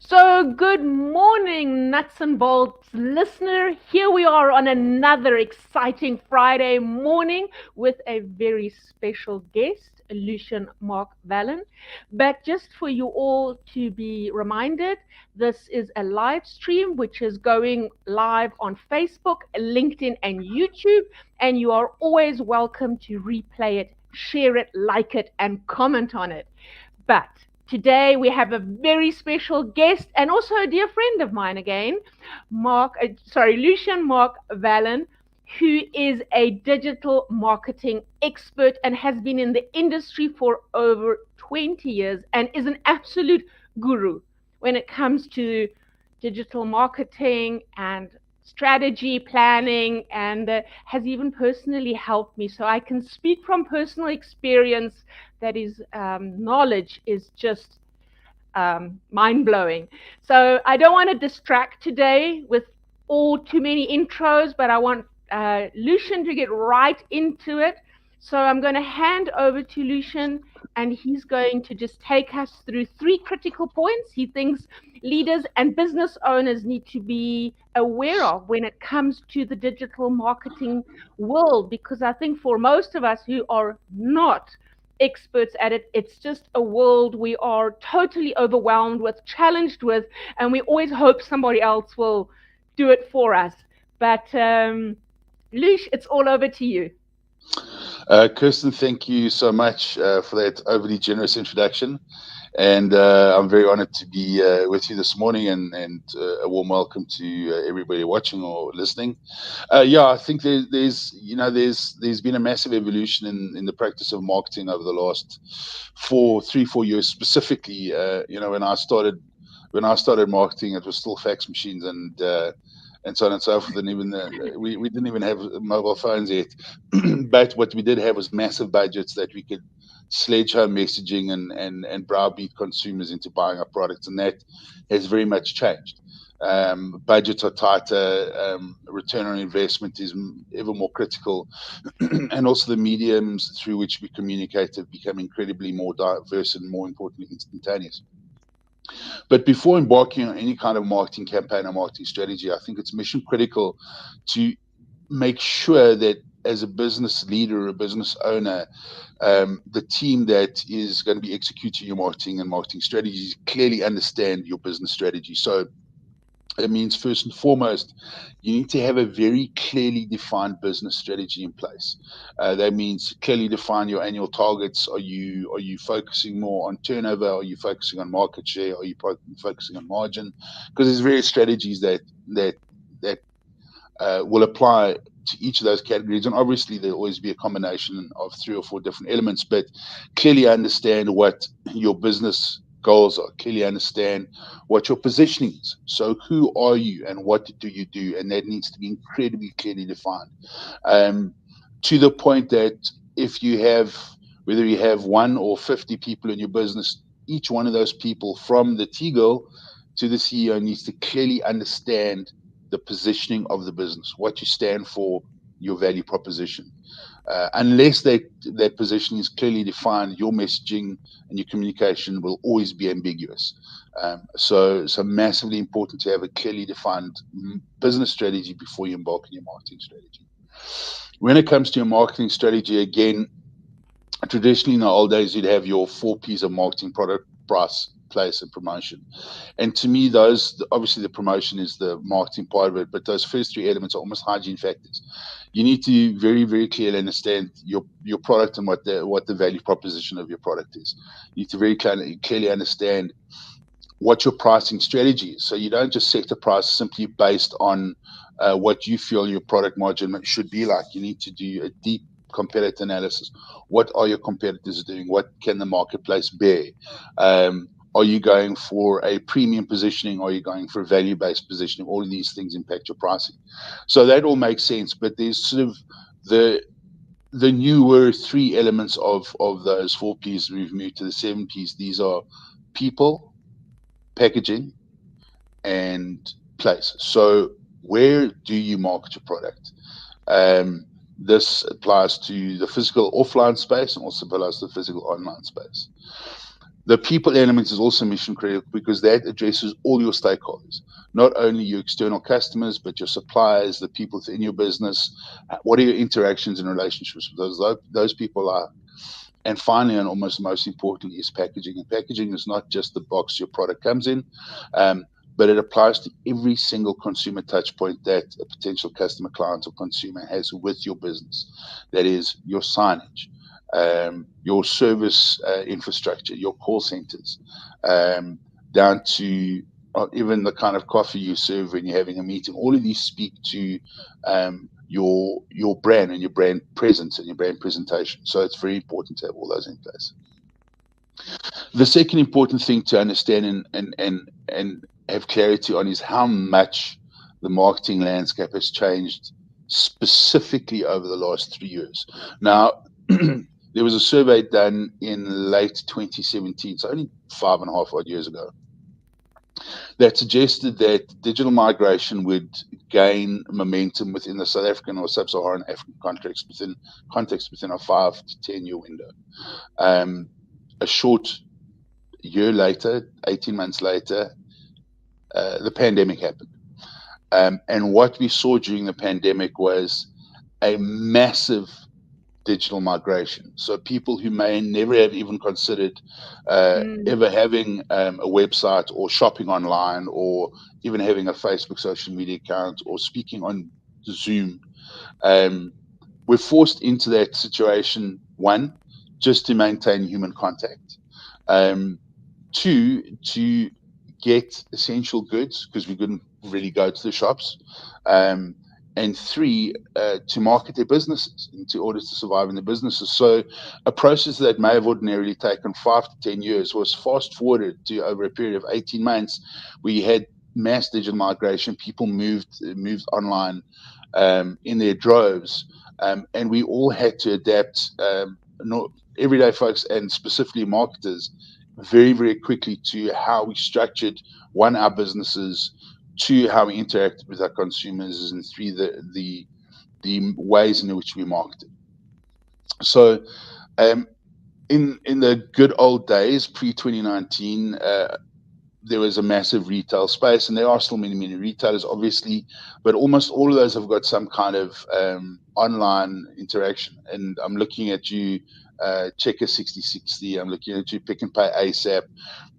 So, good morning, nuts and bolts listener. Here we are on another exciting Friday morning with a very special guest, Lucien Mark Valen. But just for you all to be reminded, this is a live stream which is going live on Facebook, LinkedIn, and YouTube. And you are always welcome to replay it, share it, like it, and comment on it. But today we have a very special guest and also a dear friend of mine again, Lucien Mark Valen, who is a digital marketing expert and has been in the industry for over 20 years and is an absolute guru when it comes to digital marketing and strategy planning, and has even personally helped me. So I can speak from personal experience that his knowledge is just mind blowing. So I don't want to distract today with all too many intros, but I want Lucien to get right into it. So I'm going to hand over to Lucien, and he's going to just take us through three critical points he thinks leaders and business owners need to be aware of when it comes to the digital marketing world. Because I think for most of us who are not experts at it, it's just a world we are totally overwhelmed with, challenged with, and we always hope somebody else will do it for us. But Lush, it's all over to you. Kirsten, thank you so much for that overly generous introduction. And I'm very honored to be with you this morning, and a warm welcome to everybody watching or listening. Yeah, I think there's been a massive evolution in the practice of marketing over the last 4 years specifically. When I started marketing, it was still fax machines and so on and so forth, and even we didn't even have mobile phones yet. But what we did have was massive budgets that we could sledge home messaging and browbeat consumers into buying our products, and that has very much changed. Budgets are tighter, return on investment is ever more critical, and also the mediums through which we communicate have become incredibly more diverse and, more importantly, instantaneous. But before embarking on any kind of marketing campaign or marketing strategy, I think it's mission critical to make sure that as a business leader or a business owner, the team that is going to be executing your marketing and marketing strategies clearly understand your business strategy. So it means first and foremost, you need to have a very clearly defined business strategy in place. That means clearly define your annual targets. Are you focusing more on turnover? Are you focusing on market share? Are you focusing on margin? Because there's various strategies that will apply to each of those categories, and obviously there'll always be a combination of three or four different elements. But clearly understand what your business goals are, clearly understand what your positioning is. So who are you and what do you do? And that needs to be incredibly clearly defined, um, to the point that if you have, whether you have 1 or 50 people in your business, each one of those people, from the T girl to the CEO, needs to clearly understand the positioning of the business, what you stand for, your value proposition. Unless that position is clearly defined, your messaging and your communication will always be ambiguous. So massively important to have a clearly defined business strategy before you embark on your marketing strategy. When it comes to your marketing strategy, again, traditionally in the old days, you'd have your 4 P's of marketing: product, price, place, and promotion. And to me, those, obviously the promotion is the marketing part of it, but those first three elements are almost hygiene factors. You need to very, very clearly understand your product and what the value proposition of your product is. You need to very clearly understand what your pricing strategy is. So you don't just set a price simply based on what you feel your product margin should be like. You need to do a deep competitor analysis. What are your competitors doing? What can the marketplace bear? Are you going for a premium positioning? Are you going for a value-based positioning? All of these things impact your pricing. So that all makes sense. But there's sort of the newer three elements of those 4 P's. We've moved to the 7 P's. These are people, packaging, and place. So where do you market your product? This applies to the physical offline space and also applies to the physical online space. The people element is also mission critical because that addresses all your stakeholders, not only your external customers, but your suppliers, the people within your business. What are your interactions and relationships with those people are? And finally, and almost most importantly, is packaging. And packaging is not just the box your product comes in, um, but it applies to every single consumer touch point that a potential customer, client, or consumer has with your business. That is your signage, your service infrastructure, your call centers, um, down to even the kind of coffee you serve when you're having a meeting. All of these speak to your brand and your brand presence and your brand presentation. So it's very important to have all those in place. The second important thing to understand and have clarity on is how much the marketing landscape has changed specifically over the last 3 years. Now, there was a survey done in late 2017, so only 5.5 odd years ago, that suggested that digital migration would gain momentum within the South African or sub-Saharan African context within a 5 to 10 year window. Um, a short year later, 18 months later, the pandemic happened. And what we saw during the pandemic was a massive digital migration. So people who may never have even considered Mm. ever having a website or shopping online or even having a Facebook social media account or speaking on Zoom, um, we're forced into that situation, one, just to maintain human contact. Um, two, to get essential goods because we couldn't really go to the shops. Um, and three, to market their businesses in order to survive in the businesses. So, a process that may have ordinarily taken 5 to 10 years was fast forwarded to over a period of 18 months. We had mass digital migration. People moved online in their droves, and we all had to adapt. Everyday folks and specifically marketers very, very quickly to how we structured one our businesses, two how we interacted with our consumers, and three the ways in which we marketed. So um, in the good old days pre 2019. There was a massive retail space, and there are still many, many retailers, obviously, but almost all of those have got some kind of online interaction. And I'm looking at you, Checker 6060. I'm looking at you, Pick and Pay ASAP.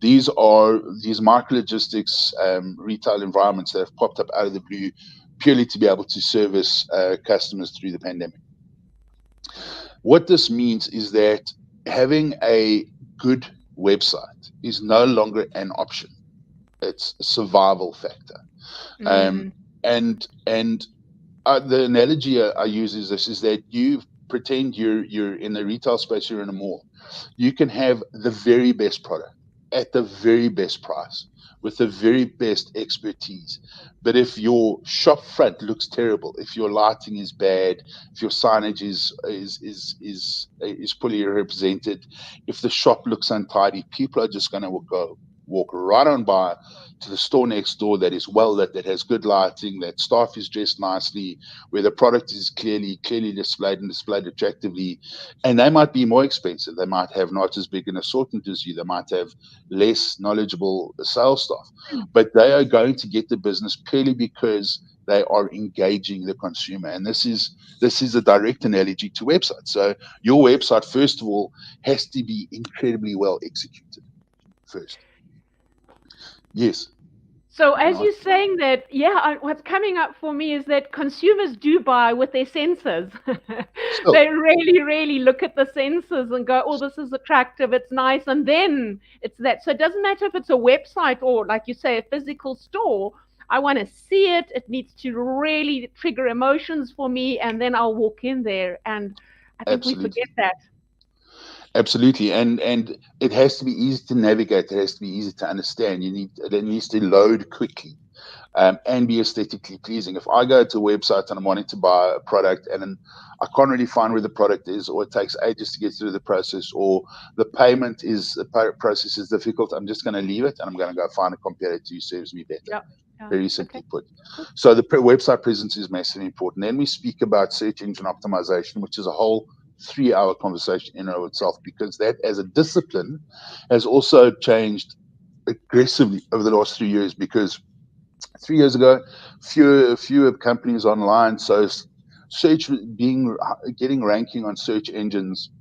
These are these micro logistics retail environments that have popped up out of the blue, purely to be able to service customers through the pandemic. What this means is that having a good website is no longer an option. It's a survival factor. Um, Mm. and the analogy I use is this: is that you pretend you're in the retail space, you're in a mall. You can have the very best product at the very best price with the very best expertise. But if your shop front looks terrible, if your lighting is bad, if your signage is poorly represented, if the shop looks untidy, people are just going to go walk right on by to the store next door that is well lit, that has good lighting, that staff is dressed nicely, where the product is clearly displayed and displayed attractively. And they might be more expensive. They might have not as big an assortment as you. They might have less knowledgeable sales staff, but they are going to get the business purely because they are engaging the consumer. And this is a direct analogy to websites. So your website, first of all, has to be incredibly well executed first. Yes, So, and as you're saying that, yeah, what's coming up for me is that consumers do buy with their senses. still They really, really look at the senses and go, oh, this is attractive, it's nice. And then it's that. So, it doesn't matter if it's a website or, like you say, a physical store. I want to see it. It needs to really trigger emotions for me. And then I'll walk in there. And I think we absolutely. forget that. Absolutely, and it has to be easy to navigate. It has to be easy to understand. It needs to load quickly, and be aesthetically pleasing. If I go to a website and I'm wanting to buy a product and then I can't really find where the product is, or it takes ages to get through the process, or the process is difficult, I'm just going to leave it and I'm going to go find a competitor who serves me better. Yeah. Yeah. Very Okay. simply put. Good. So the website presence is massively important. Then we speak about search engine optimization, which is a whole 3-hour conversation in and of itself, because that as a discipline has also changed aggressively over the last 3 years. Because 3 years ago, fewer companies online, so search being getting ranking on search engines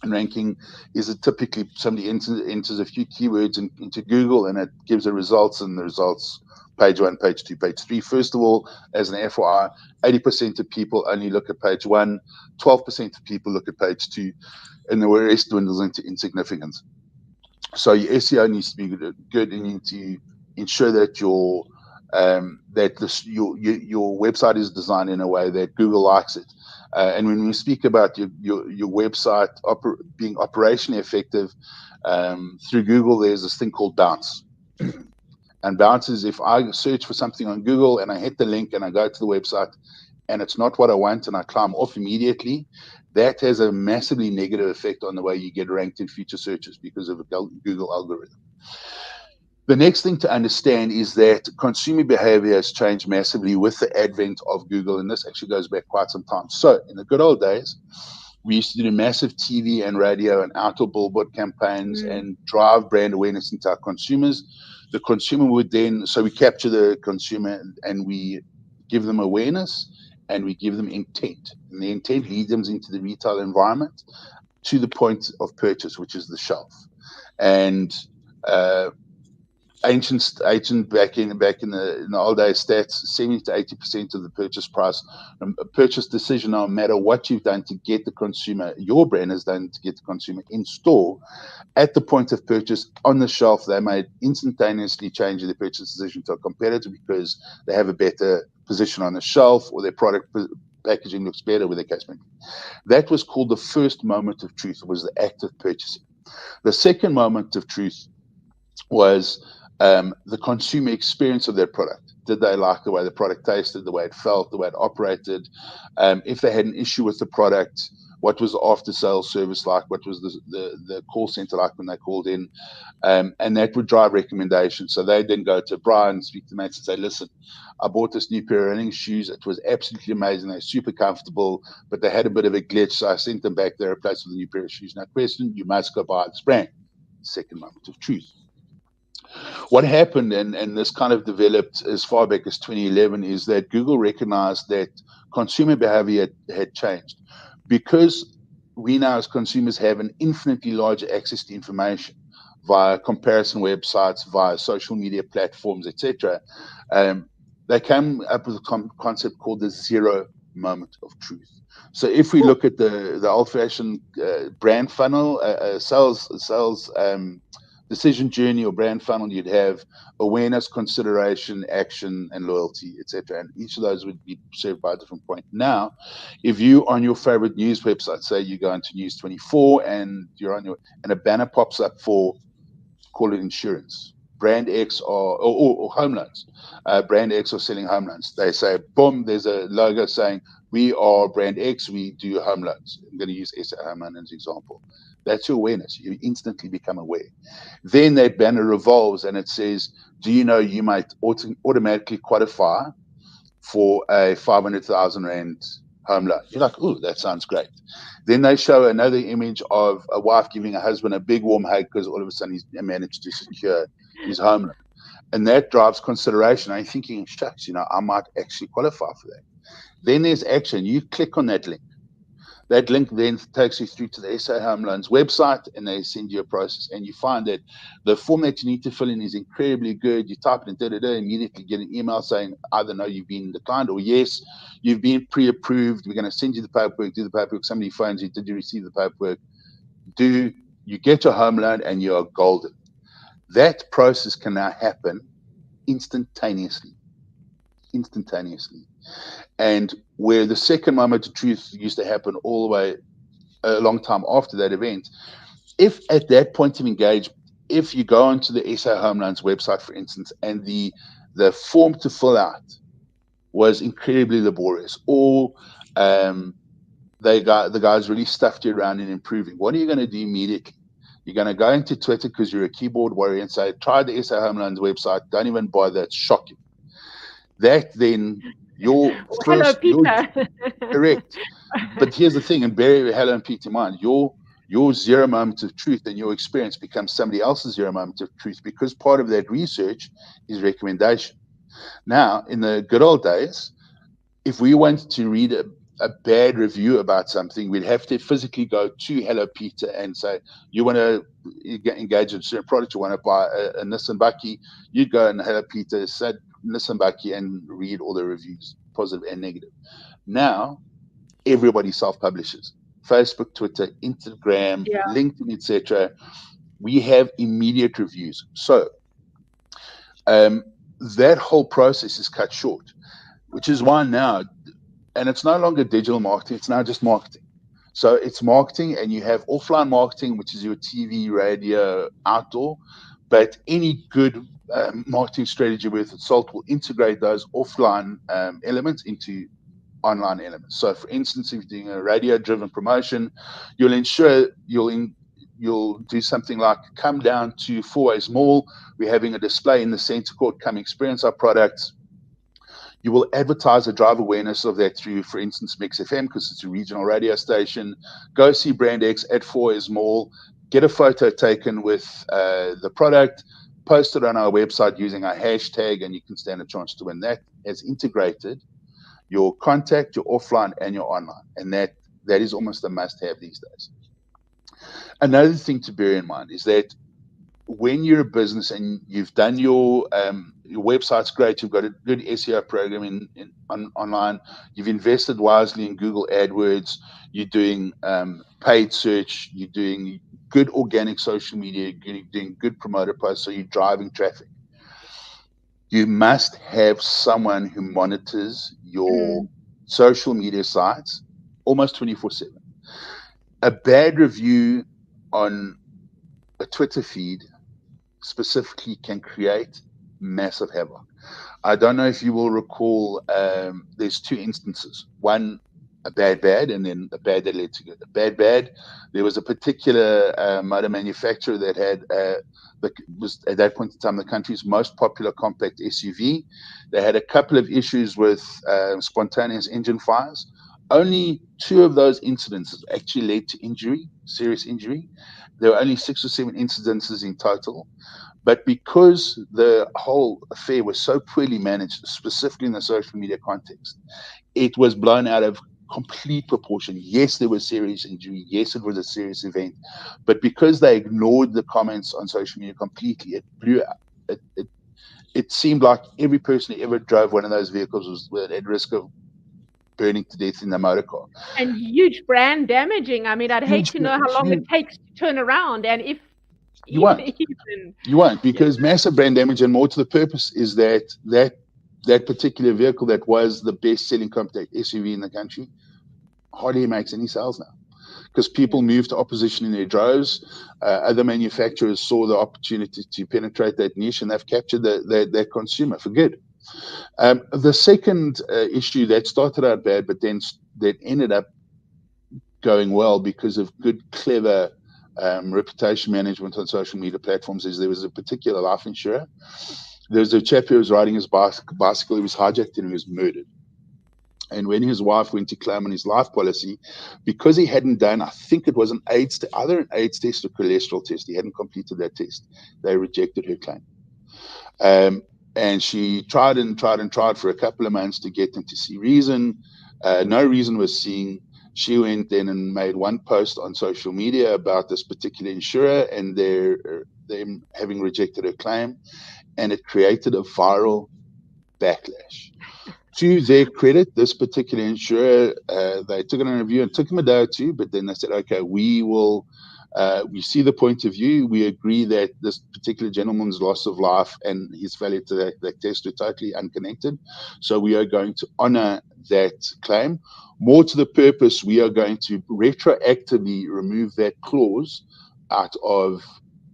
and ranking is a typically somebody enters a few keywords into Google, and it gives the results, and the results page one, page two, page three. First of all, as an FYI, 80% of people only look at page one, 12% of people look at page two, and the rest dwindles into insignificance. So your SEO needs to be good, and you need to ensure that your website is designed in a way that Google likes it. And when we speak about your website being operationally effective through Google, there's this thing called bounce. And bounce is if I search for something on Google and I hit the link and I go to the website and it's not what I want and I climb off immediately, that has a massively negative effect on the way you get ranked in future searches because of a Google algorithm. The next thing to understand is that consumer behavior has changed massively with the advent of Google, and this actually goes back quite some time. So, in the good old days, we used to do massive TV and radio and outdoor billboard campaigns Mm. and drive brand awareness into our consumers. The consumer would then, so we capture the consumer and we give them awareness and we give them intent. And the intent leads them into the retail environment to the point of purchase, which is the shelf. And uh, ancient back in the old days stats, 70 to 80% of the purchase price, a purchase decision, no matter what you've done to get the consumer, your brand has done to get the consumer in store, at the point of purchase on the shelf, they may instantaneously change their purchase decision to a competitor because they have a better position on the shelf or their product packaging looks better, with the case may be. That was called the first moment of truth, was the act of purchasing. The second moment of truth was the consumer experience of their product. Did they like the way the product tasted, the way it felt, the way it operated? If they had an issue with the product, what was the after sales service like? What was the call center like when they called in? And that would drive recommendations. So they'd then go to Brian, speak to mates and say, listen, I bought this new pair of running shoes. It was absolutely amazing. They're super comfortable, but they had a bit of a glitch. So I sent them back there, replaced with a new pair of shoes. Now, question, you must go buy this brand. Second moment of truth. What happened, and this kind of developed as far back as 2011, is that Google recognized that consumer behavior had changed. Because we now as consumers have an infinitely larger access to information via comparison websites, via social media platforms, etc. They came up with a concept called the zero moment of truth. So if we Whew. look at the old-fashioned brand funnel, sales decision journey or brand funnel, you'd have awareness, consideration, action, and loyalty, etc. And each of those would be served by a different point. Now, if you on your favorite news website, say you go into News 24 and you're on and a banner pops up for, call it insurance, brand X or home loans. Brand X are selling home loans. They say, boom, there's a logo saying, we are brand X, we do home loans. I'm going to use SA Home Loan as an example. That's your awareness. You instantly become aware. Then that banner revolves and it says, do you know you might automatically qualify for a 500,000 Rand home loan? You're like, oh, that sounds great. Then they show another image of a wife giving a husband a big warm hug because all of a sudden he's managed to secure his home loan. And that drives consideration. I'm thinking, shucks, I might actually qualify for that. Then there's action. You click on that link. That link then takes you through to the SA Home Loans website, and they send you a process. And you find that the form that you need to fill in is incredibly good. You type it in, immediately get an email saying either no, you've been declined, or yes, you've been pre-approved. We're going to send you the paperwork, do the paperwork. Somebody phones you, did you receive the paperwork? You get your home loan, and you're golden. That process can now happen instantaneously. Instantaneously. And where the second moment of truth used to happen all the way a long time after that event, if at that point of engagement, if you go onto the SA Home Loans website, for instance, and the form to fill out was incredibly laborious, or the guys really stuffed you around in improving, what are you going to do immediately? You're going to go into Twitter because you're a keyboard warrior and say, try the SA Home Loans website. Don't even bother. It's shocking. That then Your Well, hello, first, your Peter. correct. But here's the thing, and bear Helen and Pete in mind, your zero moment of truth and your experience becomes somebody else's zero moment of truth because part of that research is recommendation. Now, in the good old days, if we wanted to read a bad review about something, we'd have to physically go to Hello Peter and say, you want to engage in a certain product, you want to buy a Nissan Bucky, you'd go and Hello Peter, said Nissan Bucky, and read all the reviews, positive and negative. Now, everybody self-publishes. Facebook, Twitter, Instagram, Yeah. LinkedIn, etc. We have immediate reviews. So um, that whole process is cut short, which is why now, and it's no longer digital marketing, it's now just marketing. So it's marketing, and you have offline marketing, which is your TV, radio, outdoor. But any good marketing strategy worth its salt will integrate those offline elements into online elements. So, for instance, if you're doing a radio-driven promotion, you'll ensure you'll do something like come down to Fourways Mall. We're having a display in the center court. Come experience our products. You will advertise and drive awareness of that through, for instance, Mix FM, because it's a regional radio station. Go see Brand X at Fourways Mall. Get a photo taken with the product. Post it on our website using our hashtag, and you can stand a chance to win. That has integrated your contact, your offline, and your online, and that is almost a must-have these days. Another thing to bear in mind is that when you're a business and you've done your website's great, you've got a good SEO program online, you've invested wisely in Google AdWords, you're doing paid search, you're doing good organic social media, you're doing good promoter posts, so you're driving traffic. You must have someone who monitors your Mm, social media sites almost 24/7. A bad review on a Twitter feed specifically can create massive havoc. I don't know if you will recall, there's two instances. One, a bad, and then a bad that led to good. A bad. There was a particular motor manufacturer that had was at that point in time the country's most popular compact SUV. They had a couple of issues with spontaneous engine fires. Only two of those incidences actually led to injury, serious injury. There were only 6 or 7 incidences in total. But because the whole affair was so poorly managed, specifically in the social media context, it was blown out of complete proportion. Yes, there was serious injury. Yes, it was a serious event. But because they ignored the comments on social media completely, it blew up. It seemed like every person who ever drove one of those vehicles was at risk of burning to death in the motor car. and huge brand damaging. I mean, I'd hate Huge, to know how long it huge. takes to turn around, and if You won't. even, You won't, yeah. because massive brand damage, and more to the purpose, is that particular vehicle that was the best-selling compact SUV in the country hardly makes any sales now because people moved to opposition in their droves. Other manufacturers saw the opportunity to penetrate that niche, and they've captured that consumer for good. The second issue that started out bad, but then that ended up going well because of good, clever reputation management on social media platforms, is there was a particular life insurer. There was a chap who was riding his bicycle. He was hijacked and he was murdered. And when his wife went to claim on his life policy, because he hadn't done, I think it was either an AIDS test or cholesterol test, he hadn't completed that test, they rejected her claim. Um, and she tried and tried and tried for a couple of months to get them to see reason. No reason was seen. She went then and made one post on social media about this particular insurer and them having rejected her claim, and it created a viral backlash. To their credit, this particular insurer, they took it on review and took them a day or two, but then they said, okay, we see the point of view. We agree that this particular gentleman's loss of life and his failure to that test were totally unconnected. So we are going to honor that claim. More to the purpose, we are going to retroactively remove that clause out of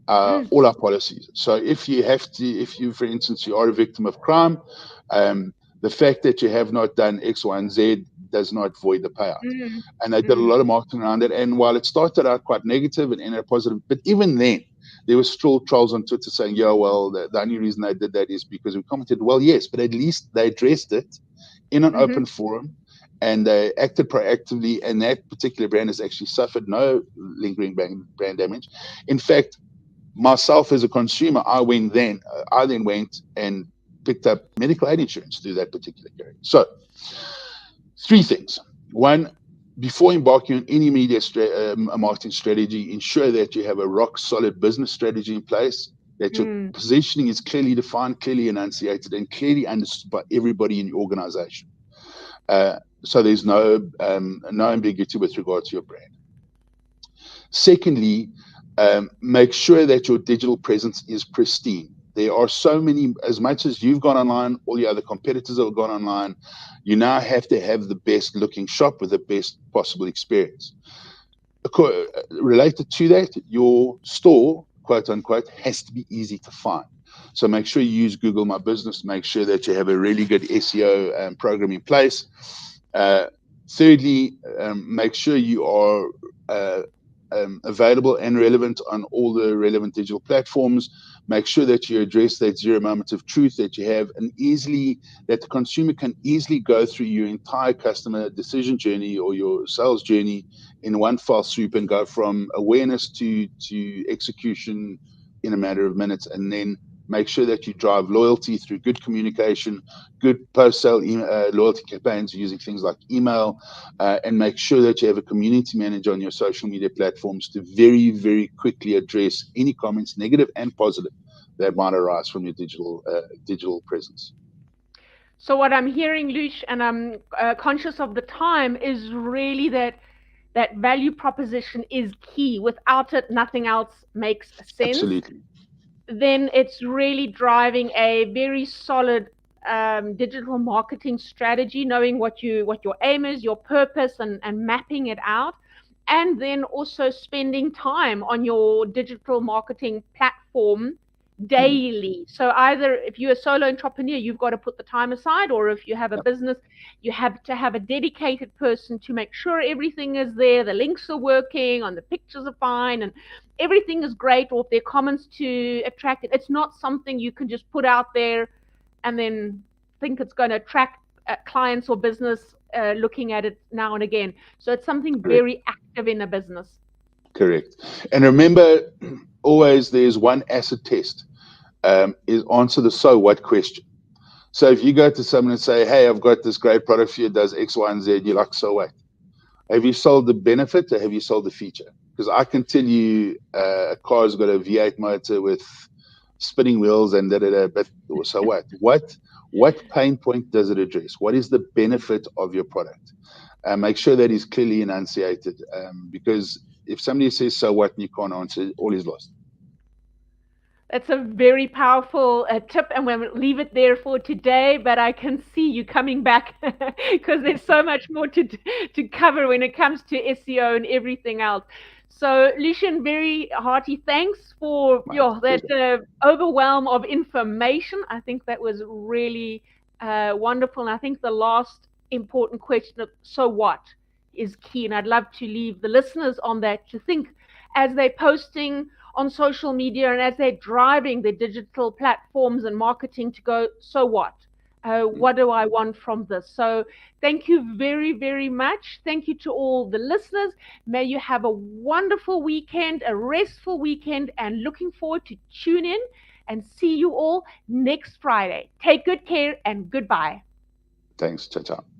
Mm, all our policies. So if you, for instance, you are a victim of crime, the fact that you have not done X, Y, and Z does not void the payout. mm, And they did a mm, lot of marketing around it. And while it started out quite negative and ended up positive, but even then, there were still trolls on Twitter saying, yeah, well, the only reason they did that is because we commented. Well, yes, but at least they addressed it in an Mm-hmm. open forum, and they acted proactively, and that particular brand has actually suffered no lingering brand damage. In fact, myself as a consumer, I then went and picked up medical aid insurance through that particular carrier. So, three things. One, before embarking on any marketing strategy, ensure that you have a rock solid business strategy in place, that your Mm. positioning is clearly defined, clearly enunciated, and clearly understood by everybody in your organization. So there's no ambiguity with regard to your brand. Secondly, make sure that your digital presence is pristine. There are so many, as much as you've gone online, all the other competitors have gone online, you now have to have the best looking shop with the best possible experience. Related to that, your store, quote unquote, has to be easy to find. So make sure you use Google My Business. Make sure that you have a really good SEO program in place. Uh, Thirdly, make sure you are uh, available and relevant on all the relevant digital platforms. Make sure that you address that zero moment of truth, that you have an easily, that the consumer can easily go through your entire customer decision journey or your sales journey in one fell swoop and go from awareness to execution in a matter of minutes. And then make sure that you drive loyalty through good communication, good post-sale loyalty campaigns using things like email, and make sure that you have a community manager on your social media platforms to very, very quickly address any comments, negative and positive, that might arise from your digital presence. So what I'm hearing, Lush, and I'm conscious of the time, is really that value proposition is key. Without it, nothing else makes sense. Absolutely. Then it's really driving a very solid digital marketing strategy, knowing what your aim is, your purpose, and mapping it out, and then also spending time on your digital marketing platform Mm. daily. So either if you're a solo entrepreneur, you've got to put the time aside, or if you have a Yep. business, you have to have a dedicated person to make sure everything is there, the links are working, and the pictures are fine, and everything is great, or if there are comments to attract it. It's not something you can just put out there and then think it's going to attract clients or business looking at it now and again. So it's something Correct. very active in a business. Correct. And remember, always there's one acid test. Is answer the so what question. So if you go to someone and say, "Hey, I've got this great product for you, it does X, Y, and Z," you're like, "So what? Have you sold the benefit or have you sold the feature?" Because I can tell you, a car's got a V8 motor with spinning wheels and da da da. But so what? What pain point does it address? What is the benefit of your product? Make sure that is clearly enunciated. Because if somebody says so what and you can't answer, all is lost. That's a very powerful tip, and we'll leave it there for today. But I can see you coming back because there's so much more to cover when it comes to SEO and everything else. So, Lucien, very hearty thanks for My that pleasure. overwhelm of information. I think that was really wonderful. And I think the last important question of so what is key. And I'd love to leave the listeners on that to think as they're posting on social media and as they're driving their digital platforms and marketing to go, so what? What do I want from this? So, thank you very, very much. Thank you to all the listeners. May you have a wonderful weekend, a restful weekend, and looking forward to tune in and see you all next Friday. Take good care and goodbye. Thanks. Ciao, ciao.